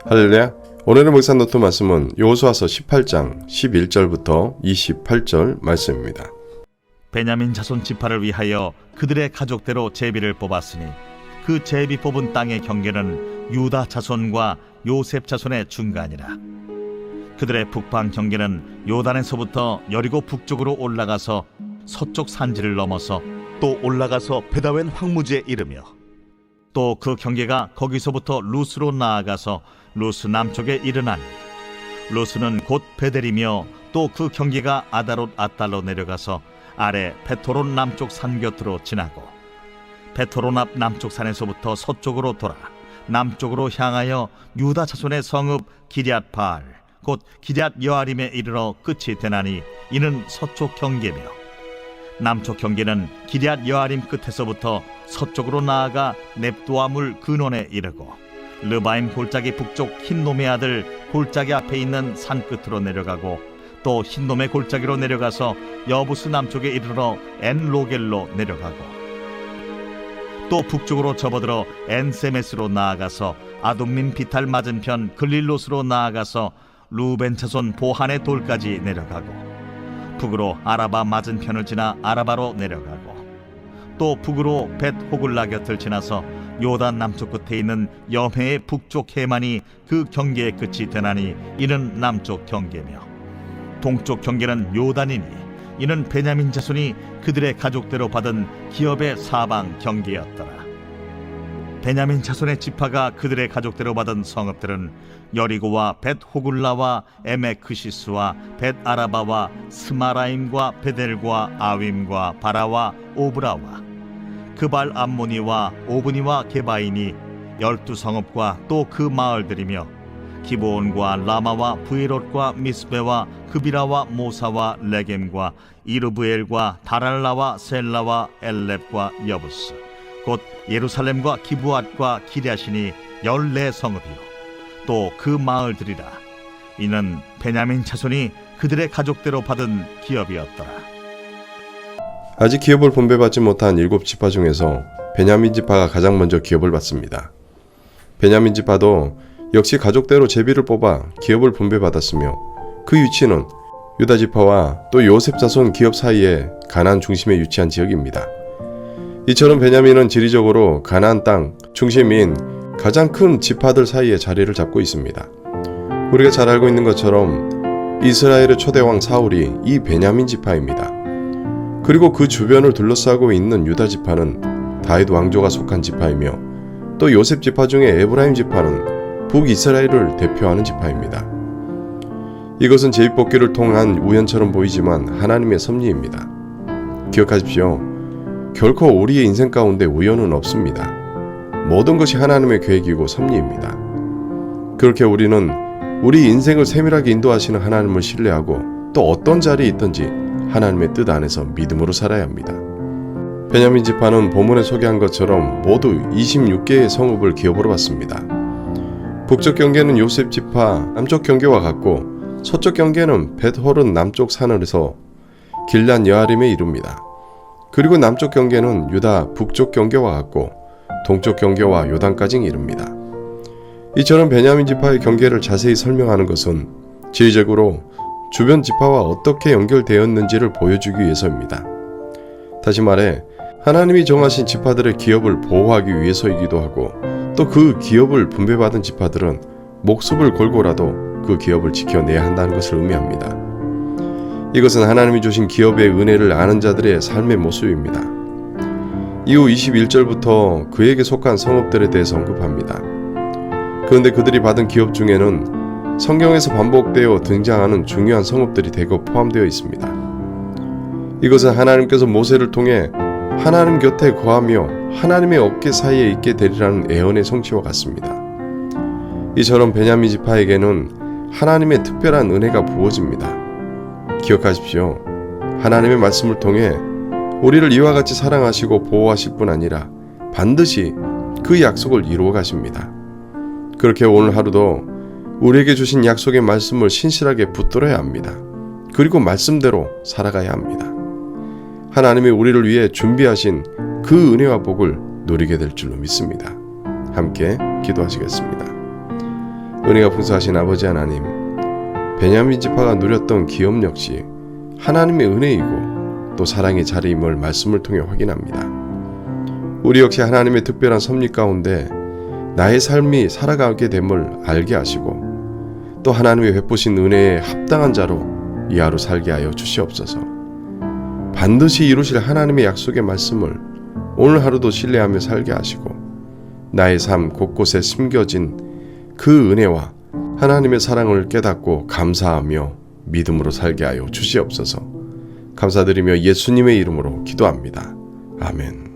할렐루야. 오늘의 목사 노트 말씀은 여호수아서 18장 11절부터 28절 말씀입니다. 베냐민 자손 지파를 위하여 그들의 가족대로 제비를 뽑았으니 그 제비 뽑은 땅의 경계는 유다 자손과 요셉 자손의 중간이라. 그들의 북방 경계는 요단에서부터 여리고 북쪽으로 올라가서 서쪽 산지를 넘어서 또 올라가서 베다웬 황무지에 이르며 또 그 경계가 거기서부터 루스로 나아가서 루스 남쪽에 이르나니 루스는 곧 베델이며 또 그 경계가 아다롯 아달로 내려가서 아래 베토론 남쪽 산 곁으로 지나고 베토론 앞 남쪽 산에서부터 서쪽으로 돌아 남쪽으로 향하여 유다 자손의 성읍 기럇 바알 곧 기럇 여아림에 이르러 끝이 되나니 이는 서쪽 경계며 남쪽 경계는 기럇 여아림 끝에서부터 서쪽으로 나아가 넵도아물 근원에 이르고 르바임 골짜기 북쪽 흰놈의 아들 골짜기 앞에 있는 산 끝으로 내려가고 또 흰놈의 골짜기로 내려가서 여부스 남쪽에 이르러 엔로겔로 내려가고 또 북쪽으로 접어들어 엔세메스로 나아가서 아둠민 비탈 맞은편 글릴롯으로 나아가서 루벤 자손 보한의 돌까지 내려가고 북으로 아라바 맞은편을 지나 아라바로 내려가고 또 북으로 벳 호글라 곁을 지나서 요단 남쪽 끝에 있는 염해의 북쪽 해만이 그 경계의 끝이 되나니 이는 남쪽 경계며 동쪽 경계는 요단이니 이는 베냐민 자손이 그들의 가족대로 받은 기업의 사방 경계였더라. 베냐민 자손의 지파가 그들의 가족대로 받은 성읍들은 여리고와 벳 호굴라와 에메크시스와 벳 아라바와 스마라임과 베델과 아윈과 바라와 오브라와 그발 암모니와 오브니와 게바인이 12성읍과 또 그 마을들이며 기브온과 라마와 부에롯과 미스베와 그비라와 모사와 레겜과 이르브엘과 다랄라와 셀라와 엘렙과 여부스 곧 예루살렘과 기브앗과 기랴신이 14성읍이요 또 그 마을들이라. 이는 베냐민 자손이 그들의 가족대로 받은 기업이었더라. 아직 기업을 분배받지 못한 7지파 중에서 베냐민 지파가 가장 먼저 기업을 받습니다. 베냐민 지파도 역시 가족대로 제비를 뽑아 기업을 분배받았으며 그 위치는 유다 지파와 또 요셉 자손 기업 사이에 가나안 중심에 위치한 지역입니다. 이처럼 베냐민은 지리적으로 가나안 땅 중심인 가장 큰 지파들 사이에 자리를 잡고 있습니다. 우리가 잘 알고 있는 것처럼 이스라엘의 초대왕 사울이 이 베냐민 지파입니다. 그리고 그 주변을 둘러싸고 있는 유다 지파는 다윗 왕조가 속한 지파이며 또 요셉 지파 중에 에브라임 지파는 북이스라엘을 대표하는 지파입니다. 이것은 제비뽑기를 통한 우연처럼 보이지만 하나님의 섭리입니다. 기억하십시오. 결코 우리의 인생 가운데 우연은 없습니다. 모든 것이 하나님의 계획이고 섭리입니다. 그렇게 우리는 우리 인생을 세밀하게 인도하시는 하나님을 신뢰하고 또 어떤 자리에 있든지 하나님의 뜻 안에서 믿음으로 살아야 합니다. 베냐민 지파는 본문에 소개한 것처럼 모두 26개의 성읍을 기업으로 받습니다. 북쪽 경계는 요셉 지파 남쪽 경계와 같고 서쪽 경계는 벳호른 남쪽 산을에서 길란 여아림에 이릅니다. 그리고 남쪽 경계는 유다 북쪽 경계와 같고 동쪽 경계와 요단까지 이릅니다. 이처럼 베냐민 지파의 경계를 자세히 설명하는 것은 지리적으로 주변 지파와 어떻게 연결되었는지를 보여주기 위해서입니다. 다시 말해 하나님이 정하신 지파들의 기업을 보호하기 위해서이기도 하고 또 그 기업을 분배받은 지파들은 목숨을 걸고라도 그 기업을 지켜내야 한다는 것을 의미합니다. 이것은 하나님이 주신 기업의 은혜를 아는 자들의 삶의 모습입니다. 이후 21절부터 그에게 속한 성읍들에 대해서 언급합니다. 그런데 그들이 받은 기업 중에는 성경에서 반복되어 등장하는 중요한 성읍들이 대거 포함되어 있습니다. 이것은 하나님께서 모세를 통해 하나님 곁에 거하며 하나님의 어깨 사이에 있게 되리라는 애언의 성취와 같습니다. 이처럼 베냐민 지파에게는 하나님의 특별한 은혜가 부어집니다. 기억하십시오. 하나님의 말씀을 통해 우리를 이와 같이 사랑하시고 보호하실 뿐 아니라 반드시 그 약속을 이루어 가십니다. 그렇게 오늘 하루도 우리에게 주신 약속의 말씀을 신실하게 붙들어야 합니다. 그리고 말씀대로 살아가야 합니다. 하나님이 우리를 위해 준비하신 그 은혜와 복을 누리게 될 줄로 믿습니다. 함께 기도하시겠습니다. 은혜가 풍성하신 아버지 하나님, 베냐민 지파가 누렸던 기업 역시 하나님의 은혜이고 또 사랑의 자리임을 말씀을 통해 확인합니다. 우리 역시 하나님의 특별한 섭리 가운데 나의 삶이 살아가게 됨을 알게 하시고 또 하나님의 베푸신 은혜에 합당한 자로 이 하루 살게 하여 주시옵소서. 반드시 이루실 하나님의 약속의 말씀을 오늘 하루도 신뢰하며 살게 하시고 나의 삶 곳곳에 심겨진 그 은혜와 하나님의 사랑을 깨닫고 감사하며 믿음으로 살게 하여 주시옵소서. 감사드리며 예수님의 이름으로 기도합니다. 아멘.